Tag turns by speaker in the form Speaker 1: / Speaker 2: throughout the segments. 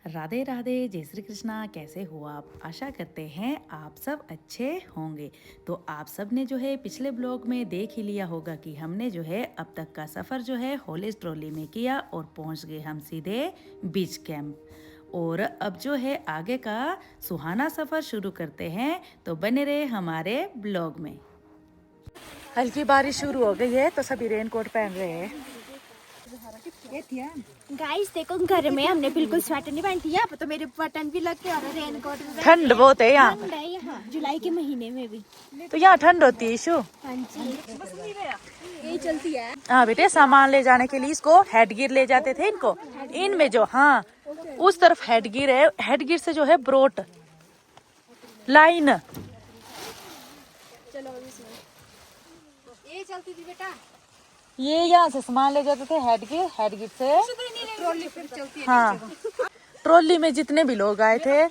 Speaker 1: राधे राधे, जय श्री कृष्णा। कैसे हो आप? आशा करते हैं आप सब अच्छे होंगे। तो आप सब ने जो है पिछले ब्लॉग में देख ही लिया होगा कि हमने जो है अब तक का सफ़र जो है हॉलेज ट्रॉली में किया और पहुंच गए हम सीधे बीच कैंप। और अब जो है आगे का सुहाना सफ़र शुरू करते हैं, तो बने रहे हमारे ब्लॉग में। हल्की बारिश शुरू हो गई है तो सभी रेनकोट पहन रहे हैं।
Speaker 2: गाइस देखो, घर में हमने बिल्कुल स्वेटर नहीं पहनी है, तो मेरे बटन भी लग के और रेनकोट भी।
Speaker 1: ठंड बहुत है यहाँ।
Speaker 2: ठंड है यहाँ जुलाई के महीने में भी।
Speaker 1: तो यहाँ ठंड होती है इशू।
Speaker 2: हाँ जी, यही चलती है।
Speaker 1: हाँ बेटे, सामान ले जाने के लिए इसको हेडगियर ले जाते थे इनको। इनमें जो हाँ उस तरफ हेडगियर है, हेडगियर से जो है ब्रोट लाइन।
Speaker 2: चलो ये चलती थी बेटा।
Speaker 1: ये यहाँ से सामान ले जाते थे हेडगियर, हेडगियर से
Speaker 2: ट्रॉली फिर चलती है।
Speaker 1: हाँ ट्रॉली में जितने भी लोग आए थे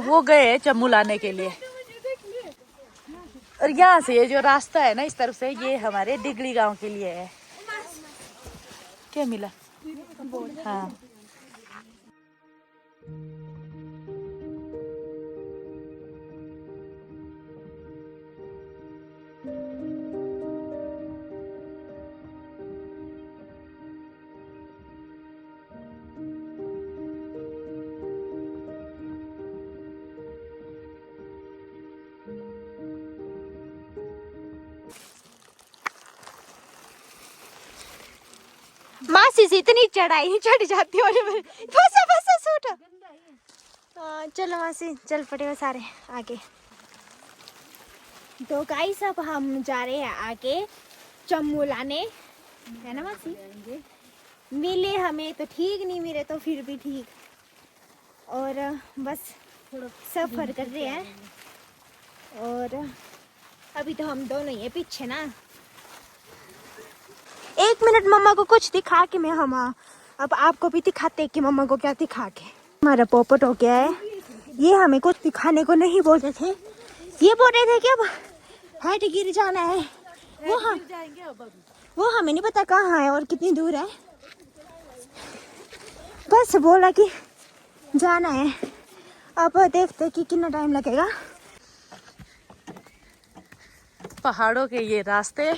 Speaker 1: वो गए चम्मू लाने के लिए। और यहाँ से ये जो रास्ता है ना इस तरफ से, ये हमारे डिगली गांव के लिए है। क्या मिला? हाँ
Speaker 2: मासी से इतनी चढ़ाई नहीं चढ़ जाती और फंसा फंसा सूट। चलो मासी, चल पड़े हो सारे आगे। तो गाइस अब हम जा रहे हैं आगे चम्मू लाने, है ना मासी? मिले हमें तो ठीक, नहीं मिले तो फिर भी ठीक। और बस सफर कर रहे हैं। और अभी तो हम दोनों ही है पीछे ना। एक मिनट मम्मा को कुछ दिखा के मैं हम अब आपको भी दिखाते कि मम्मा को क्या दिखा के। हमारा पोपट हो गया है। ये हमें कुछ दिखाने को नहीं बोल रहे थे, ये बोल रहे थे कि अब हेड गिर जाना है। वो हमें नहीं पता कहाँ है और कितनी दूर है, बस बोला कि जाना है। अब देखते कि कितना टाइम लगेगा।
Speaker 1: पहाड़ों के ये रास्ते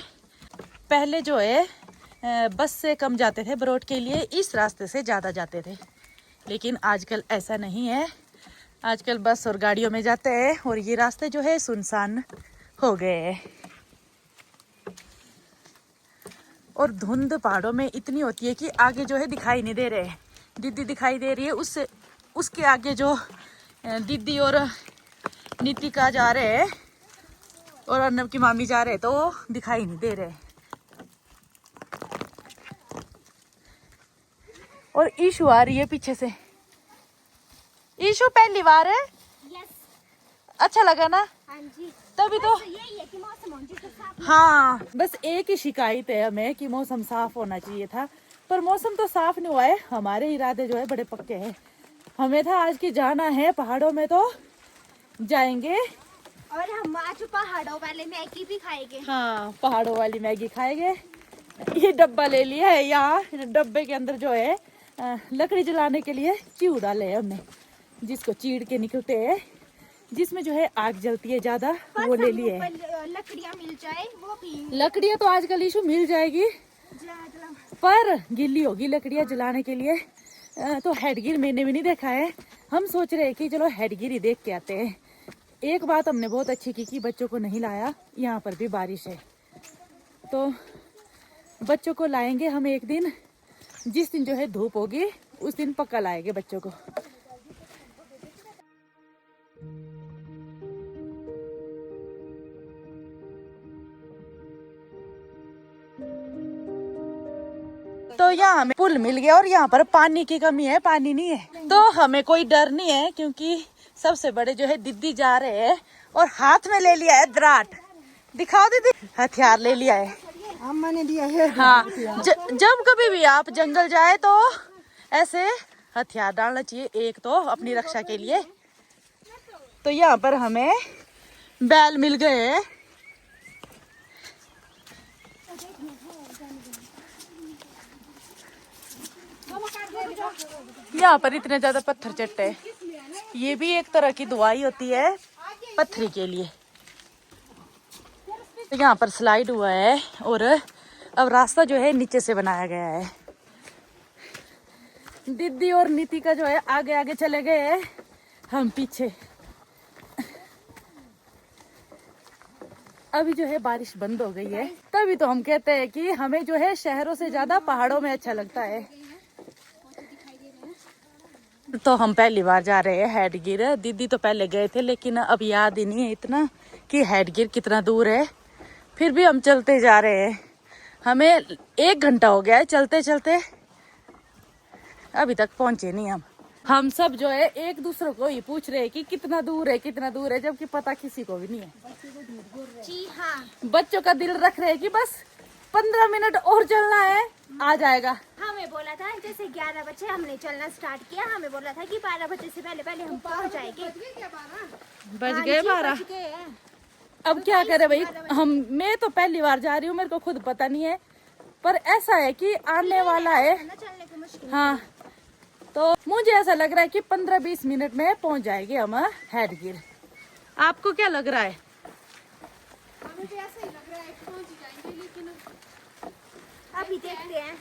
Speaker 1: पहले जो है बस से कम जाते थे बरोट के लिए, इस रास्ते से ज़्यादा जाते थे। लेकिन आजकल ऐसा नहीं है, आजकल बस और गाड़ियों में जाते हैं और ये रास्ते जो है सुनसान हो गए हैं। और धुंध पहाड़ों में इतनी होती है कि आगे जो है दिखाई नहीं दे रहे। दीदी दिखाई दे रही है, उससे उसके आगे जो दीदी और नीतिका जा रहे हैं और अर्नब की मामी जा रहे हैं, तो वो दिखाई नहीं दे रहे। और ईशु आ रही है पीछे से। ईशु पहली बार है?
Speaker 2: यस।
Speaker 1: अच्छा लगा ना?
Speaker 2: हाँ जी।
Speaker 1: तभी तो
Speaker 2: यही है कि मौसम
Speaker 1: हाँ, बस एक ही शिकायत है हमें कि मौसम साफ होना चाहिए था, पर मौसम तो साफ नहीं हुआ है। हमारे इरादे जो है बड़े पक्के हैं। हमें था आज की जाना है पहाड़ों में, तो जाएंगे।
Speaker 2: और हम आज पहाड़ों वाले मैगी भी खाएंगे।
Speaker 1: हाँ, पहाड़ों वाली मैगी खाएंगे। ये डब्बा ले लिया है, यहाँ डब्बे के अंदर जो है लकड़ी जलाने के लिए चिऊ डाले है हमने, जिसको चीड़ के निकलते हैं, जिसमें जो है आग जलती है ज्यादा, वो ले लिए है।
Speaker 2: लकड़ियाँ मिल जाए वो भी।
Speaker 1: लकड़ियाँ तो आजकल इशू मिल जाएगी, पर गीली होगी लकड़ियाँ जलाने के लिए। तो हेडगिर मैंने भी नहीं देखा है। हम सोच रहे हैं कि चलो हेडगिर ही देख के आते हैं। एक बात हमने बहुत अच्छी की कि बच्चों को नहीं लाया। यहाँ पर भी बारिश है तो बच्चों को लाएंगे हम एक दिन। जिस दिन जो है धूप होगी उस दिन पक्का लाएंगे बच्चों को। तो यहाँ हमें पुल मिल गया और यहाँ पर पानी की कमी है, पानी नहीं है, तो हमें कोई डर नहीं है क्योंकि सबसे बड़े जो है दीदी जा रहे हैं और हाथ में ले लिया है दराट। दिखाओ दीदी, हथियार ले लिया है।
Speaker 2: अम्मा ने दिया है।
Speaker 1: हाँ, जब कभी भी आप जंगल जाए तो ऐसे हथियार डालना चाहिए, एक तो अपनी रक्षा के लिए। तो यहाँ पर हमें बैल मिल गए हैं। यहाँ पर इतने ज्यादा पत्थर चट्टे हैं। ये भी एक तरह की दवाई होती है पत्थरी के लिए। तो यहाँ पर स्लाइड हुआ है और अब रास्ता जो है नीचे से बनाया गया है। दीदी और नीति का जो है आगे आगे चले गए हैं, हम पीछे। अभी जो है बारिश बंद हो गई है, तभी तो हम कहते हैं कि हमें जो है शहरों से ज्यादा पहाड़ों में अच्छा लगता है। तो हम पहली बार जा रहे हैं हेडगिर। दीदी तो पहले गए थे लेकिन अब याद ही नहीं है इतना कि हेडगिर कितना दूर है। फिर भी हम चलते जा रहे हैं। हमें 1 घंटा हो गया है चलते चलते, अभी तक पहुंचे नहीं हम सब जो है एक दूसरे को ही पूछ रहे हैं कि कितना दूर है, जबकि पता किसी को भी नहीं है।
Speaker 2: जी हाँ,
Speaker 1: बच्चों का दिल रख रहे हैं कि बस 15 मिनट और चलना है, आ जाएगा।
Speaker 2: हमें बोला था जैसे 11 बजे हमने चलना स्टार्ट किया, हमें बोला था कि 12 बजे से पहले पहले हम पहुंच जाएंगे।
Speaker 1: बज गए 12। अब क्या करे भाई, मैं तो पहली बार जा रही हूँ, मेरे को खुद पता नहीं है, पर ऐसा है कि आने वाला है।
Speaker 2: चलने को मुश्किल।
Speaker 1: हाँ, तो मुझे ऐसा लग रहा है कि 15-20 मिनट में पहुंच जाएंगे हम हेडगिर। आपको क्या लग रहा है?
Speaker 2: हमें भी ऐसा ही लग रहा है कि पहुंच जाएंगे, लेकिन अभी देखते हैं।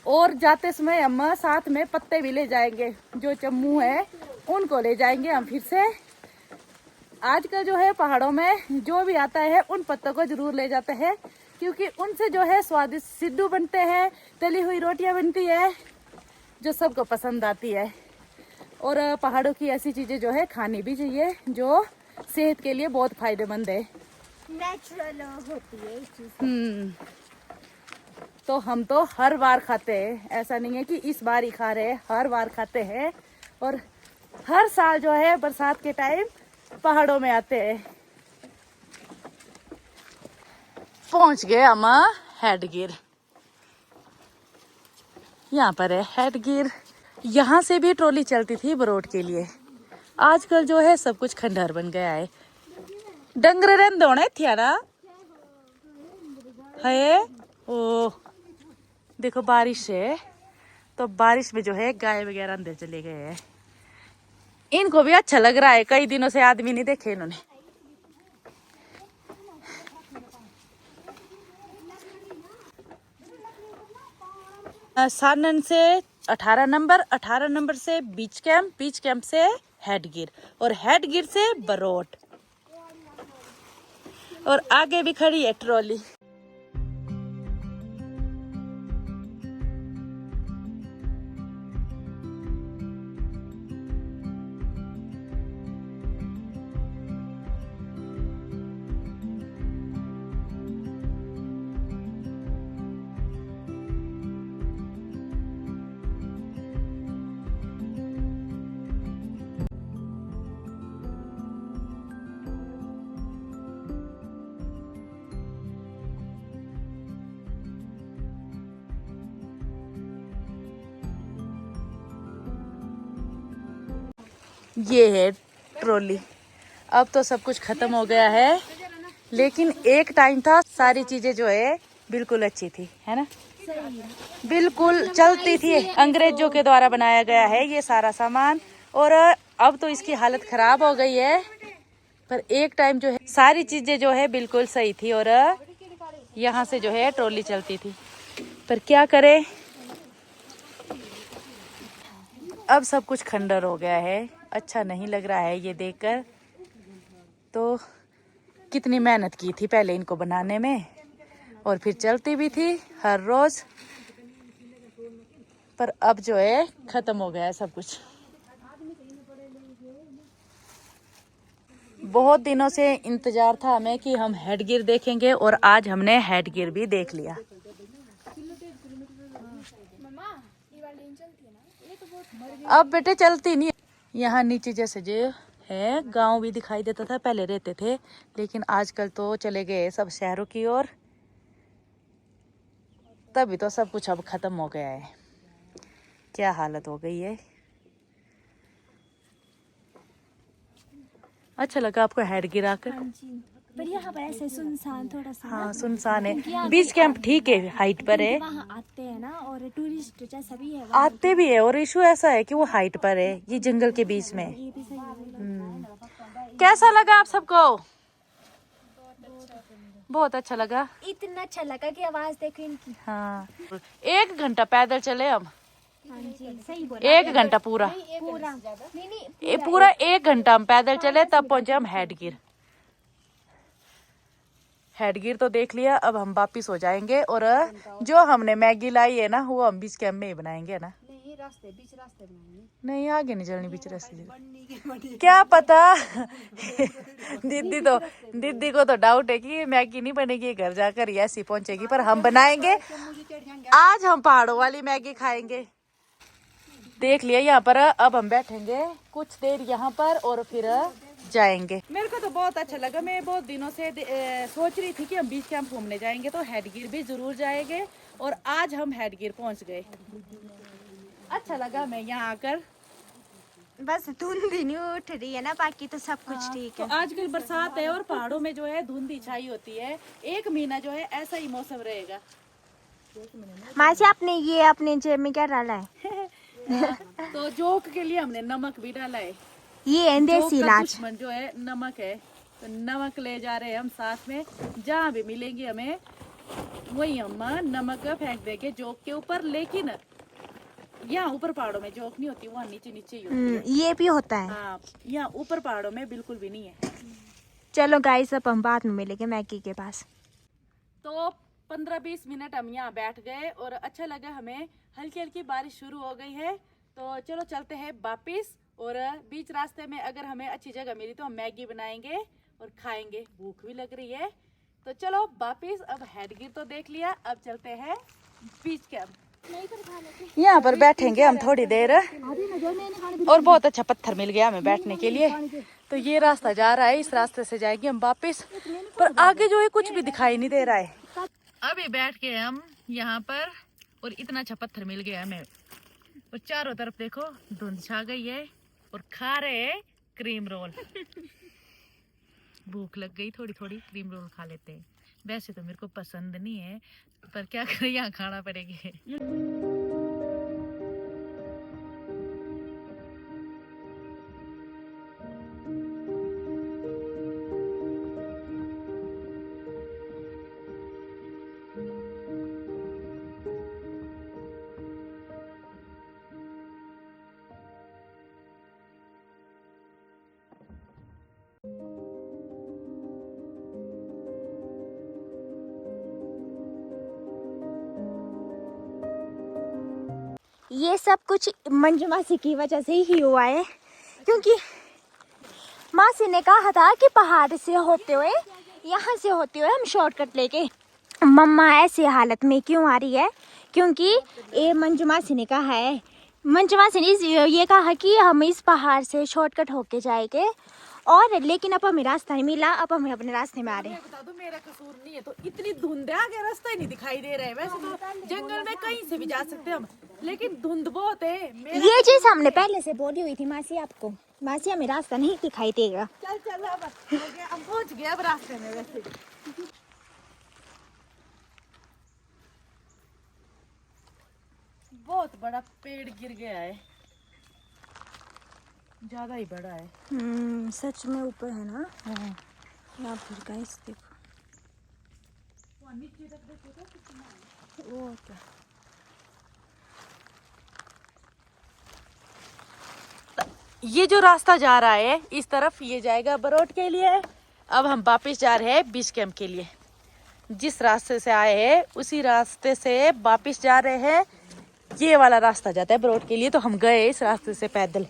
Speaker 1: और जाते समय हम साथ में पत्ते भी ले जाएंगे, जो चम्मू है उनको ले जाएंगे हम फिर से। आजकल जो है पहाड़ों में जो भी आता है उन पत्तों को जरूर ले जाते हैं, क्योंकि उनसे जो है स्वादिष्ट सिड्डू बनते हैं, तली हुई रोटियां बनती है, जो सबको पसंद आती है। और पहाड़ों की ऐसी चीजें जो है खानी भी चाहिए, जो सेहत के लिए बहुत फायदेमंद है,
Speaker 2: नेचुरल होती है इस चीज।
Speaker 1: तो हम तो हर बार खाते हैं, ऐसा नहीं है कि इस बार ही खा रहे हैं, हर बार खाते हैं। और हर साल जो है बरसात के टाइम पहाड़ों में आते हैं। पहुंच गए हम हेडगिर। यहाँ पर है हेडगिर। यहाँ से भी ट्रॉली चलती थी बरोट के लिए, आजकल जो है सब कुछ खंडहर बन गया है। डंगर रहने दो ना थे ना है। ओ देखो बारिश है, तो बारिश में जो है गाय वगैरह अंदर चले गए हैं। इनको भी अच्छा लग रहा है, कई दिनों से आदमी नहीं देखे इन्होंने। सानन से 18 नंबर, 18 नंबर से बीच कैंप से हेडगिर, और हेडगिर से बरोट, और आगे भी खड़ी है ट्रॉली। ये है ट्रॉली। अब तो सब कुछ खत्म हो गया है, लेकिन एक टाइम था सारी चीजें जो है बिल्कुल अच्छी थी, है ना? बिल्कुल चलती थी। अंग्रेजों के द्वारा बनाया गया है ये सारा सामान, और अब तो इसकी हालत खराब हो गई है। पर एक टाइम जो है सारी चीजें जो है बिल्कुल सही थी, और यहाँ से जो है ट्रॉली चलती थी। पर क्या करे, अब सब कुछ खंडर हो गया है, अच्छा नहीं लग रहा है ये देखकर। तो कितनी मेहनत की थी पहले इनको बनाने में, और फिर चलती भी थी हर रोज, पर अब जो है खत्म हो गया है सब कुछ। बहुत दिनों से इंतजार था हमें कि हम हेडगिर देखेंगे, और आज हमने हेडगिर भी देख लिया। अब बेटे चलती नहीं। यहाँ नीचे जैसे जो है गांव भी दिखाई देता था, पहले रहते थे, लेकिन आजकल तो चले गए सब शहरों की ओर, तभी तो सब कुछ अब खत्म हो गया है। क्या हालत हो गई है। अच्छा लगा आपको हेडगिर आकर?
Speaker 2: पर यहाँ पर ऐसे सुनसान थोड़ा सा
Speaker 1: हाँ सुनसान है। बीच कैंप ठीक है, हाइट पर है,
Speaker 2: वहाँ आते हैं ना, और टूरिस्ट जैसा भी है
Speaker 1: आते भी है। और इशू ऐसा है कि वो हाइट पर है, ये जंगल के बीच में।
Speaker 2: ये भी सही है।
Speaker 1: कैसा लगा आप सबको? बहुत अच्छा लगा।
Speaker 2: इतना अच्छा लगा कि आवाज देखो इनकी।
Speaker 1: हाँ 1 घंटा पैदल चले हम।
Speaker 2: हाँ जी सही बोला।
Speaker 1: 1 घंटा पूरा,
Speaker 2: पूरा नहीं नहीं
Speaker 1: ये पूरा 1 घंटा हम पैदल चले, तब पहुंचे हम हेडगिर। हेडगिर तो देख लिया, अब हम वापिस हो जाएंगे। और जो हमने मैगी लाई है ना, वो हम बीच कैंप में ही बनाएंगे ना।
Speaker 3: बीच रास्ते में
Speaker 1: नहीं आगे नहीं चलनी बीच रास्ते, क्या पता। दीदी को तो डाउट है कि मैगी नहीं बनेगी, घर जाकर ही ऐसी पहुंचेगी, पर हम बनाएंगे। आज हम पहाड़ों वाली मैगी खाएंगे। देख लिया यहाँ पर, अब हम बैठेंगे कुछ देर यहाँ पर और फिर जाएंगे। मेरे को तो बहुत अच्छा लगा। मैं बहुत दिनों से सोच रही थी कि हम बीच कैंप घूमने जाएंगे, तो हेडगिर भी जरूर जाएंगे। और आज हम हेडगिर पहुंच गए। अच्छा लगा मैं यहाँ आकर।
Speaker 2: बस धुंध ही नहीं उठ रही है ना, बाकी तो सब कुछ ठीक है।
Speaker 1: तो आजकल बरसात है और पहाड़ों में जो है धुंध ही छाई होती है। 1 महीना जो है ऐसा ही मौसम रहेगा।
Speaker 2: मासी आपने ये अपने जेब में क्या डाला है?
Speaker 1: तो जोक के लिए हमने नमक भी डाला है।
Speaker 2: ये है देसी
Speaker 1: जोक का
Speaker 2: इलाज।
Speaker 1: दुश्मन जो है नमक है, तो नमक ले जा रहे हैं हम साथ में। जहाँ भी मिलेंगे हमें वही हम नमक फेंक देंगे जोक के ऊपर। लेकिन यहाँ ऊपर पहाड़ों में जोक नहीं होती, वहाँ नीचे नीचे ही होती है।
Speaker 2: ये भी होता है।
Speaker 1: हाँ यहाँ ऊपर पहाड़ों में बिल्कुल भी नहीं है।
Speaker 2: चलो गाइस, अब हम बाद में मिलेंगे मैगी के पास।
Speaker 1: तो 15-20 मिनट हम यहाँ बैठ गए और अच्छा लगा हमें। हल्की हल्की बारिश शुरू हो गई है, तो चलो चलते हैं वापिस। और बीच रास्ते में अगर हमें अच्छी जगह मिली तो हम मैगी बनाएंगे और खाएंगे। भूख भी लग रही है, तो चलो वापिस। अब हेडगिर तो देख लिया, अब चलते हैं बीच कैंप। यहाँ पर बैठेंगे हम थोड़ी देर, और बहुत अच्छा पत्थर मिल गया हमें बैठने के लिए। तो ये रास्ता जा रहा है, इस रास्ते से जाएंगे हम वापिस। पर आगे जो है कुछ भी दिखाई नहीं दे रहा है। अभी बैठ के हम यहाँ पर, और इतना अच्छा पत्थर मिल गया हमें। और चारों तरफ देखो धुंध छा गई है, और खा रहे हैं क्रीम रोल। भूख लग गई, थोड़ी थोड़ी क्रीम रोल खा लेते हैं। वैसे तो मेरे को पसंद नहीं है, पर क्या करें, यहाँ खाना पड़ेगा।
Speaker 2: ये सब कुछ मंजू मासी की वजह से ही हुआ है, क्योंकि मासी ने कहा था कि पहाड़ से होते हुए, यहाँ से होते हुए हम शॉर्टकट लेके। मम्मा ऐसी हालत में क्यों आ रही है? क्योंकि ये मंजू मासी ने कहा है, मंजू मासी ने ये कहा कि हम इस पहाड़ से शॉर्टकट होके जाएंगे। और लेकिन अब हमें रास्ता नहीं मिला, अब हम अपने रास्ते में आ रहे हैं।
Speaker 1: बता दो, मेरा कसूर नहीं है। तो इतनी धुंध है, आगे रास्ता ही नहीं दिखाई दे रहा है। वैसे तो जंगल में कहीं से भी जा सकते हैं हम, लेकिन धुंध बहुत है।
Speaker 2: ये चीज हमने पहले से बोली हुई थी मासी आपको। मासी हमें रास्ता नहीं दिखाई देगा।
Speaker 1: चल चल, अब हो गया, अब पहुंच गया अब रास्ते में। वैसे बहुत बड़ा पेड़ गिर गया है, ज्यादा ही बड़ा है।
Speaker 2: सच में ऊपर है ना। यहाँ फिर गाइस देखो, वो क्या,
Speaker 1: ये जो रास्ता जा रहा है इस तरफ, ये जाएगा बरोट के लिए। अब हम वापस जा रहे हैं बीच कैंप के लिए। जिस रास्ते से आए हैं उसी रास्ते से वापस जा रहे हैं। ये वाला रास्ता जाता है बरोट के लिए, तो हम गए इस रास्ते से पैदल।